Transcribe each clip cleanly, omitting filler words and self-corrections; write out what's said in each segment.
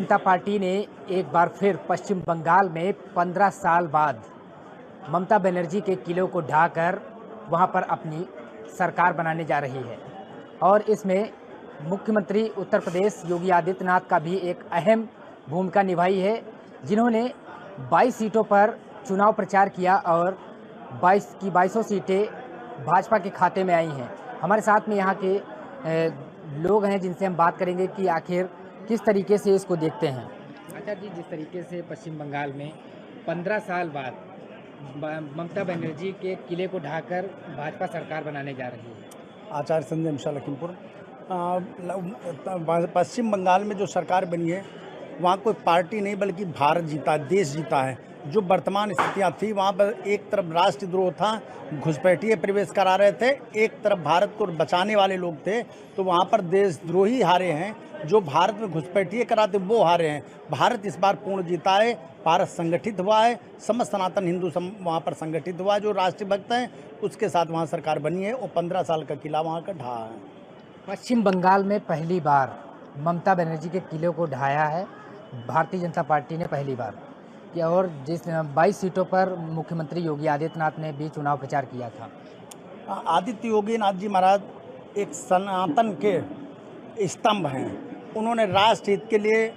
जनता party ने एक बार फिर पश्चिम बंगाल में 15 साल बाद ममता बनर्जी के किले को ढाकर वहां पर अपनी सरकार बनाने जा रही है और इसमें मुख्यमंत्री उत्तर प्रदेश योगी आदित्यनाथ का भी एक अहम भूमिका निभाई है, जिन्होंने 22 सीटों पर चुनाव प्रचार किया और 22 की 22 सीटें भाजपा के खाते में आई हैं। हमारे साथ में यहाँ के लोग हैं जिनसे हम बात करेंगे कि आखिर किस तरीके से इसको देखते हैं। अच्छा जी, जिस तरीके से पश्चिम बंगाल में 15 साल बाद ममता बनर्जी के किले को ढाकर भाजपा सरकार बनाने जा रही है। आचार्य संजय मिश्रा लखीमपुर। पश्चिम बंगाल में जो सरकार बनी है वहाँ कोई पार्टी नहीं बल्कि भारत जीता है, देश जीता है। जो वर्तमान स्थितियाँ थी वहाँ पर एक तरफ राष्ट्रद्रोह था, घुसपैठिए प्रवेश करा रहे थे, एक तरफ भारत को बचाने वाले लोग थे, तो वहाँ पर देशद्रोही हारे हैं। जो भारत में घुसपैठिए कराते वो हारे हैं। भारत इस बार पूर्ण जीता है, भारत संगठित हुआ है, समस्त सनातन हिंदू वहाँ पर संगठित हुआ है। जो राष्ट्रभक्त हैं उसके साथ वहाँ सरकार बनी है और 15 साल का किला वहाँ का ढहा है। पश्चिम बंगाल में पहली बार ममता बनर्जी के किले को ढाया है भारतीय जनता पार्टी ने पहली बार कि, और जिस 22 सीटों पर मुख्यमंत्री योगी आदित्यनाथ ने भी चुनाव प्रचार किया था। आदित्य योगी नाथ जी महाराज एक सनातन के स्तंभ हैं। उन्होंने राष्ट्र हित के लिए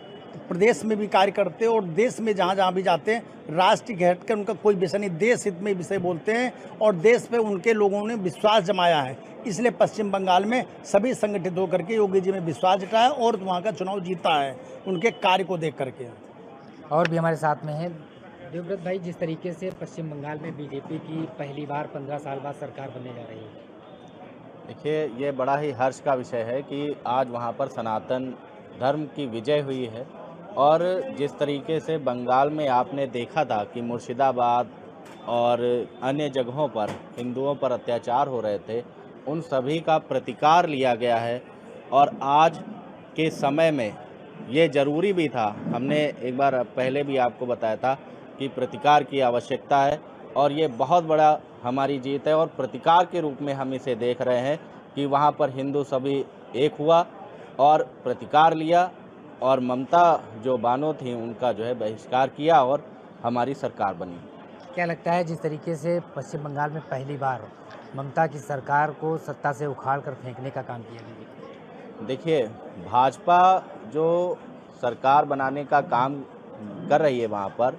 प्रदेश में भी कार्य करते और देश में जहाँ जहाँ भी जाते हैं राष्ट्र के हट कर उनका कोई विषय नहीं, देश हित में विषय बोलते हैं और देश पे उनके लोगों ने विश्वास जमाया है। इसलिए पश्चिम बंगाल में सभी संगठित होकर के योगी जी में विश्वास जताया और वहाँ का चुनाव जीता है उनके कार्य को देख करके। और भी हमारे साथ में है देवव्रत भाई, जिस तरीके से पश्चिम बंगाल में बीजेपी की पहली बार 15 साल बाद सरकार बनने जा रही है। देखिए, ये बड़ा ही हर्ष का विषय है कि आज वहाँ पर सनातन धर्म की विजय हुई है और जिस तरीके से बंगाल में आपने देखा था कि मुर्शिदाबाद और अन्य जगहों पर हिंदुओं पर अत्याचार हो रहे थे, उन सभी का प्रतिकार लिया गया है और आज के समय में ये ज़रूरी भी था। हमने एक बार पहले भी आपको बताया था कि प्रतिकार की आवश्यकता है और ये बहुत बड़ा हमारी जीत है और प्रतिकार के रूप में हम इसे देख रहे हैं कि वहाँ पर हिंदू सभी एक हुआ और प्रतिकार लिया और ममता जो बानो थी उनका जो है बहिष्कार किया और हमारी सरकार बनी। क्या लगता है जिस तरीके से पश्चिम बंगाल में पहली बार ममता की सरकार को सत्ता से उखाड़ कर फेंकने का काम किया गया? देखिए, भाजपा जो सरकार बनाने का काम कर रही है वहाँ पर,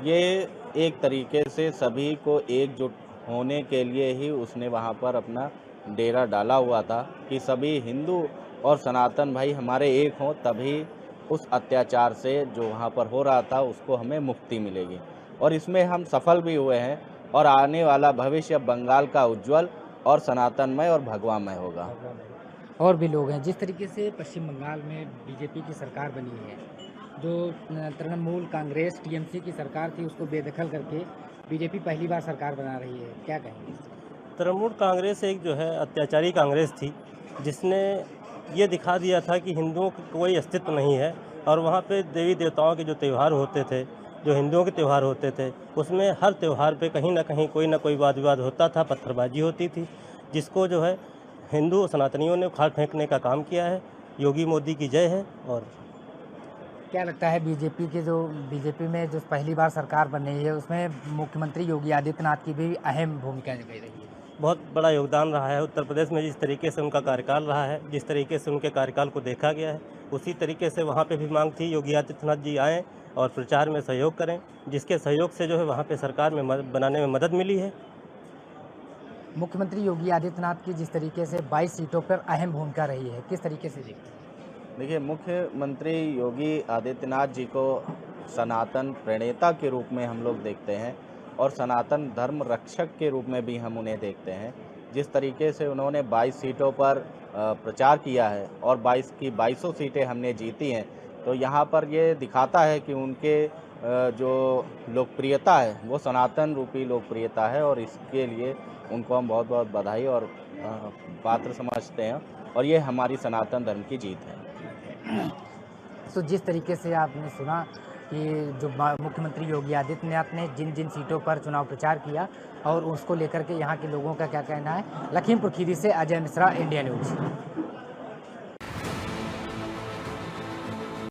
ये एक तरीके से सभी को एकजुट होने के लिए ही उसने वहाँ पर अपना डेरा डाला हुआ था कि सभी हिंदू और सनातन भाई हमारे एक हों, तभी उस अत्याचार से जो वहाँ पर हो रहा था उसको हमें मुक्ति मिलेगी और इसमें हम सफल भी हुए हैं और आने वाला भविष्य बंगाल का उज्जवल और सनातनमय और भगवामय होगा। और भी लोग हैं, जिस तरीके से पश्चिम बंगाल में बीजेपी की सरकार बनी है, जो तृणमूल कांग्रेस टीएमसी की सरकार थी उसको बेदखल करके बीजेपी पहली बार सरकार बना रही है, क्या कहेंगे? तृणमूल कांग्रेस एक जो है अत्याचारी कांग्रेस थी जिसने ये दिखा दिया था कि हिंदुओं का कोई अस्तित्व नहीं है और वहाँ पे देवी देवताओं के जो त्यौहार होते थे, जो हिंदुओं के त्यौहार होते थे, उसमें हर त्यौहार पे कहीं ना कहीं कोई ना कोई वाद विवाद होता था, पत्थरबाजी होती थी, जिसको जो है हिंदू सनातनियों ने उखाड़ फेंकने का काम किया है। योगी मोदी की जय है। और क्या लगता है बीजेपी में जो पहली बार सरकार बन रही है उसमें मुख्यमंत्री योगी आदित्यनाथ की भी अहम भूमिका निभाई रही है? बहुत बड़ा योगदान रहा है। उत्तर प्रदेश में जिस तरीके से उनका कार्यकाल रहा है, जिस तरीके से उनके कार्यकाल को देखा गया है, उसी तरीके से वहाँ पे भी मांग थी योगी आदित्यनाथ जी आएँ और प्रचार में सहयोग करें, जिसके सहयोग से जो है वहाँ पे सरकार में बनाने में मदद मिली है। मुख्यमंत्री योगी आदित्यनाथ की जिस तरीके से 22 सीटों पर अहम भूमिका रही है, किस तरीके से देखते हैं? देखिए, मुख्यमंत्री योगी आदित्यनाथ जी को सनातन प्रणेता के रूप में हम लोग देखते हैं और सनातन धर्म रक्षक के रूप में भी हम उन्हें देखते हैं। जिस तरीके से उन्होंने 22 सीटों पर प्रचार किया है और 22 की 22 सीटें हमने जीती हैं, तो यहाँ पर ये दिखाता है कि उनके जो लोकप्रियता है वो सनातन रूपी लोकप्रियता है और इसके लिए उनको हम बहुत बहुत बधाई और पात्र समझते हैं और ये हमारी सनातन धर्म की जीत है। तो जिस तरीके से आपने सुना कि जो मुख्यमंत्री योगी आदित्यनाथ ने जिन जिन सीटों पर चुनाव प्रचार किया और उसको लेकर के यहाँ के लोगों का क्या कहना है। लखीमपुर खीरी से अजय मिश्रा, इंडिया न्यूज़।